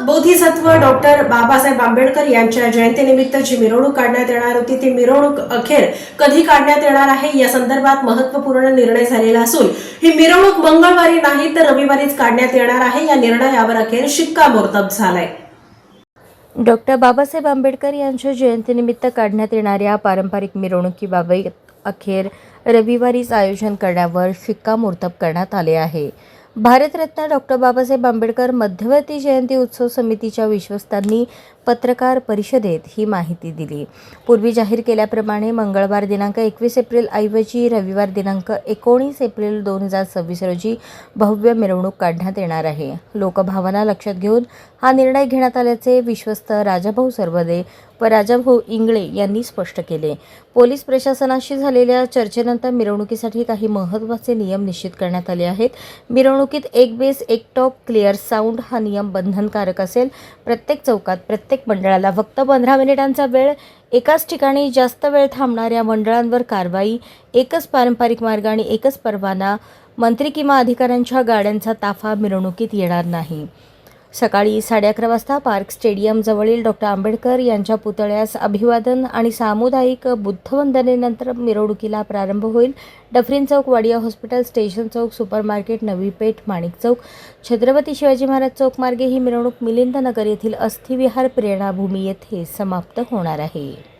Bodhisattva doctor Babasaheb Ambedkar यांच्या जयंतीनिमित्त जी मिरवणूक काढण्यात येणार होती ती मिरवणूक अखेर कधी काढण्यात येणार आहे या संदर्भात महत्त्वपूर्ण निर्णय झालेला असून ही मिरवणूक मंगळवारी नाही तर रविवारीच काढण्यात येणार आहे। या निर्णयावर अखेर शिक्कामोर्तब झालाय। डॉक्टर बाबासाहेब आंबेडकर यांच्या जयंतीनिमित्त काढण्यात येणाऱ्या पारंपरिक मिरवणुकीबाबत अखेर रविवारीच आयोजन करण्यावर शिक्कामोर्तब करण्यात आले आहे। भारतरत्न डॉक्टर बाबासाहेब आंबेडकर मध्यवर्ती जयंती उत्सव समितीच्या विश्वस्तांनी पत्रकार परिषदेत ही माहिती दिली। पूर्वी जाहीर केल्याप्रमाणे मंगळवार दिनांक 21 एप्रिल ऐवजी रविवार दिनांक 19 एप्रिल 2026 रोजी भव्य मिरवणूक काढण्यात येणार आहे। लोकभावना लक्षात घेऊन हा निर्णय घेण्यात आल्याचे विश्वस्त राजाभाऊ सरवदे व राजाभाऊ इंगळे यांनी स्पष्ट केले। पोलीस प्रशासनाशी झालेल्या चर्चेनंतर मिरवणुकीसाठी काही महत्त्वाचे नियम निश्चित करण्यात आले आहेत। मिरवणुकीत एक बेस एक टॉप क्लिअर साऊंड हा नियम बंधनकारक असेल। प्रत्येक चौकात प्रत्येक मंडळाला फक्त 15 मिनिटांचा वेळ, एकाच ठिकाणी जास्त वेळ थांबणाऱ्या मंडळांवर कारवाई, एकच पारंपरिक मार्ग आणि एकच परवाना, मंत्री किंवा अधिकाऱ्यांच्या गाड्यांचा ताफा मिरवणुकीत येणार नाही। सकाळी 11:30 वाजता पार्क स्टेडियम जवळील डॉक्टर आंबेडकर यांच्या पुतळ्यास अभिवादन आणि सामुदायिक बुद्धवंदनेनंतर मिरवणुकीला प्रारंभ होईल। डफरीन चौक, वाडिया हॉस्पिटल, स्टेशन चौक, सुपरमार्केट, नवी पेठ, माणिक चौक, छत्रपती शिवाजी महाराज चौक मार्गे ही मिरवणूक मिलिंद नगर येथील अस्थिविहार प्रेरणाभूमी येथे समाप्त होणार आहे।